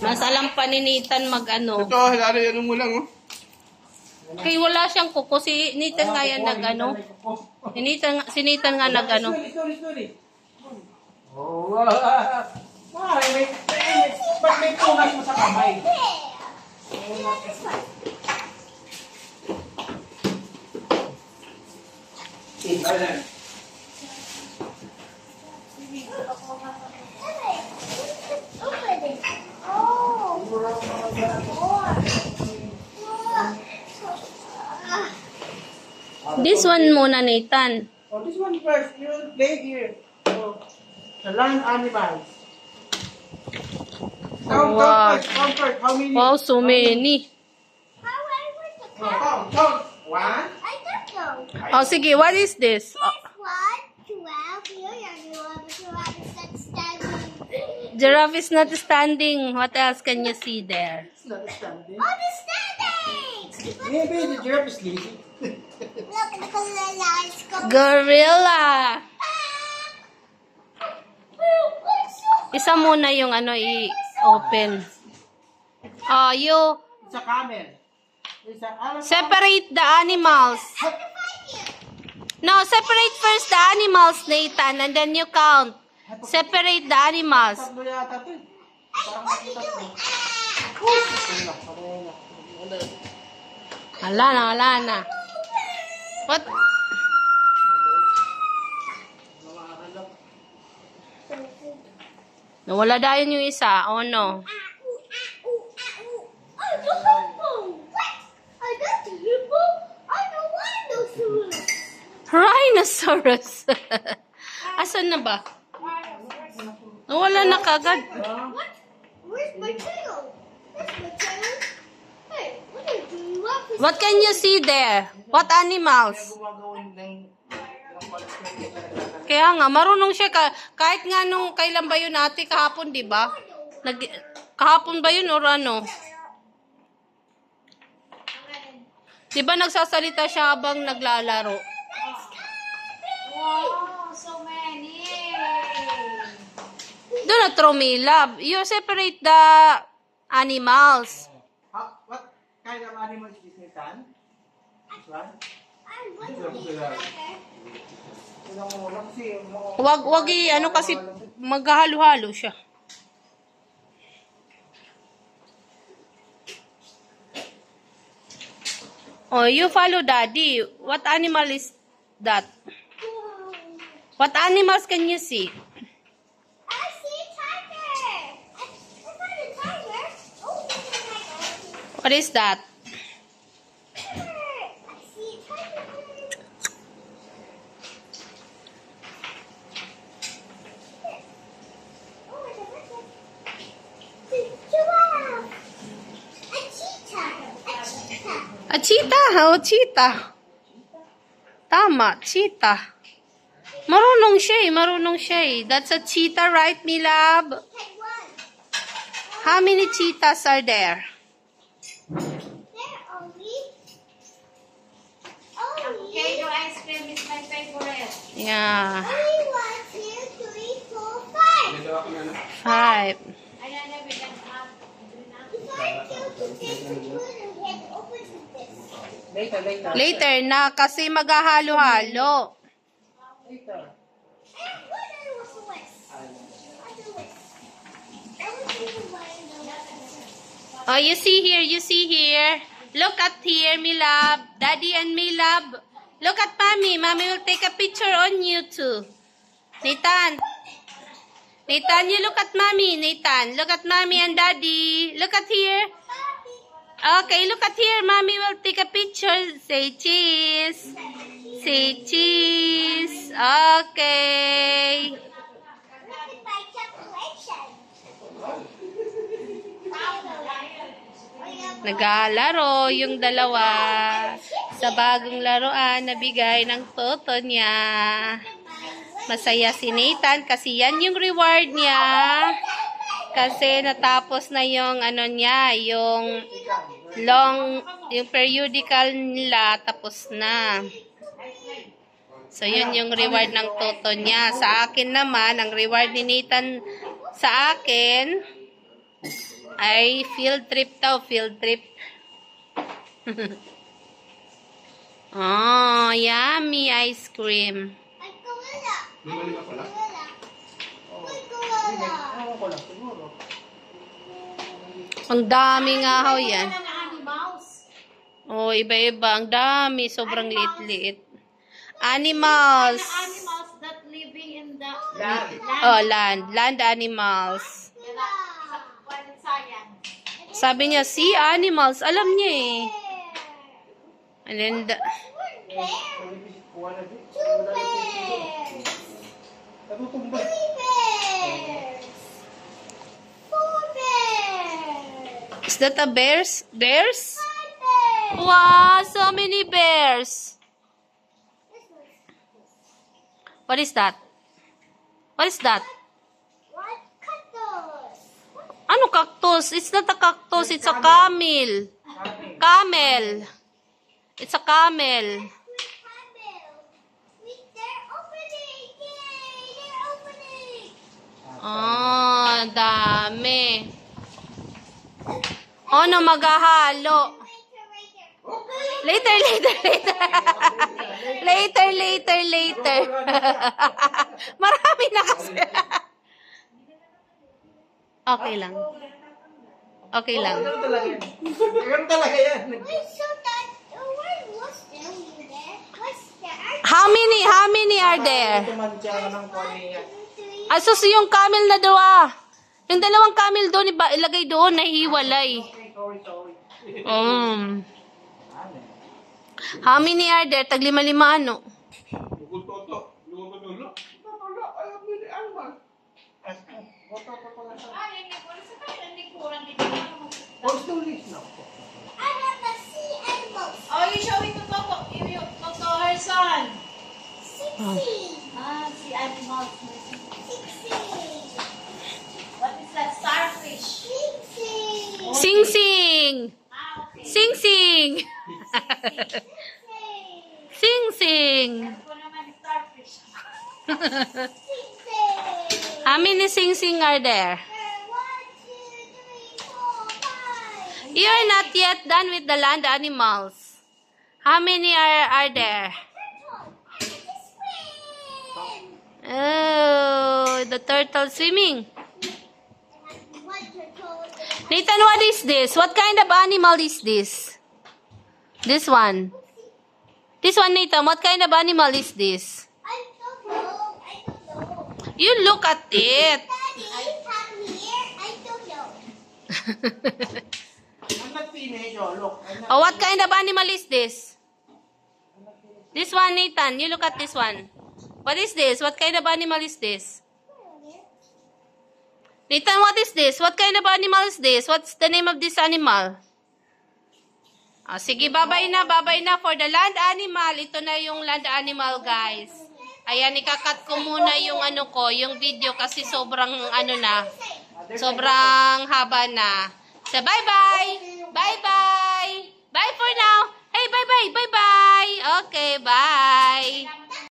Mas alam pa ni Nathan mag-ano. Ito, lalo yan mo lang, oh. Kaya wala siyang kuko. Si Nathan nga yan nag-ano. Si Nathan nga nag-ano. Oh, ba't may punas mo sa kamay? This one muna, Nathan. Oh, this one first. You will play here. Oh, the land animals. Count first. How many? Wow, so many. Count. One. I don't know. Oh, sige, what is this? Oh, 1, 12, giraffe is not standing. What else can you see there? It's not standing. Oh, the standing! Maybe the giraffe is sleeping. Look, the lights go. Gorilla. Isa muna yung ano i-open. Oh, you It's a camel. It's a separate the animals. No, separate first the animals, Nathan, and then you count. Separate the animals. Tatlo yata ito. Parang makita ko. Wala na. What? Nawala dahil yung isa. Oh no. Rhinoceros. Asan na ba? Nawala na kagad. Where's my tail? Where's my tail? Hey, what are you doing? What can you see there? What animals? Kaya nga, marunong siya. Kahit nga nung kailan ba yun ate, kahapon, di ba? Kahapon ba yun or ano? Di ba nagsasalita siya habang naglalaro? Wow, so many. Do not throw me, love. You separate the animals. What kind of animal is this, Nathan? This one? Wag ano kasi maghahalo-halo siya. Oh, you follow daddy. What animal is that? What animals can you see? I see a tiger. I found a tiger. Oh, there's a tiger. What is that? I see a tiger. Oh, there's a bird. Giraffe. A cheetah. A cheetah. A cheetah. Oh, cheetah. Tama, cheetah. Marunong siya eh. That's a cheetah, right, me love? Take one. How many cheetahs are there? There only. Avocado ice cream is my favorite. Yeah. Only 1, 2, 3, 4, 5. 5. I don't know if we can have. If I kill to take the food and head open to this. Later. Later na kasi maghahalo-halo. Later. And what was the list? What's the list? Everything was Oh, you see here. Look at here, me love. Daddy and me love. Look at mommy. Mommy will take a picture on you too. Nathan, you look at mommy. Nathan, look at mommy and daddy. Look at here. Okay, look at here. Mommy will take a picture. Say cheese. Say cheese. Okay. by calculation. Naglalaro yung dalawa sa bagong laruan na bigay ng toto niya. Masaya si Nathan kasi yan yung reward niya. Kasi natapos na yung ano niya, yung yung periodical nila tapos na. So yun yung reward ng toto niya. Sa akin naman, ang reward ni Nathan sa akin Ay, field trip daw, field trip. Oh, yummy ice cream. Ay, gorilla. Lima pala. Gorilla. Oh. Ay, gorilla. Ewan ko lang siguro. Ang dami nga ho yan. Ano na animals? Oh, iba-iba. Ang dami. Sobrang liit-liit. Animals. Animals that living in the Land. Oh, land. Land animals. What is science? Sabi niya, sea animals. Alam niya eh. And then, Bear. Kuha na din. Two bears. Natutumba. Three bears. Four bears. is that a bears? Bears? Five bears. Wow, so many bears. This one's What is that? What is that? what cactus? Ano cactus? It's not a cactus. It's a camel. Camel. It's a camel. Wait, they're opening! Yay! They're opening! Oh, dami. Oh, no, maghahalo. Later. Later. Marami na kasi. Okay lang. Okay lang. Ganun talaga yan. Ganun talaga yan. Wait, so that where was there? What's there? How many are there? Tumantya ka ng kuha niya. Three. Asos yung camel na dalawa. Yung dalawang camel doon, ilagay doon, nahihiwalay. Sorry. How many are there? Tag lima-lima, ano? Bukod toto. Lulo. Wala. Ayaw mo ni Alman. Ay, hindi ko sa kaya hindi ko lang dito. What's the list now? I have a sea animals. Oh, you showing to Coco. You Coco her son. 16. Si animals. 16. What is that? Starfish. 16. Sing-sing! Okay. Sing-sing! Sing-sing! Ako naman starfish. 16. How many sing-sing are there? 1, 2, 3, 4, 5. You're not yet done with the land animals. How many are there? Oh, the turtle swimming. Nathan, what is this? What kind of animal is this? This one. This one, Nathan, what kind of animal is this? I don't know. I don't know. You look at it. Daddy, come here. I don't know. I'm not finished. Oh, look. I'm not Oh, what kind of animal is this? This one, Nathan. You look at this one. What is this? What kind of animal is this? Nathan, what is this? What kind of animal is this? What's the name of this animal? Ah, sige, babay na for the land animal. Ito na yung land animal, guys. Ayan, ikakat ko muna yung ano ko, yung video kasi sobrang ano na, sobrang haba na. So, bye-bye! Bye-bye! Bye for now! Hey, bye-bye! Bye-bye! Okay, bye!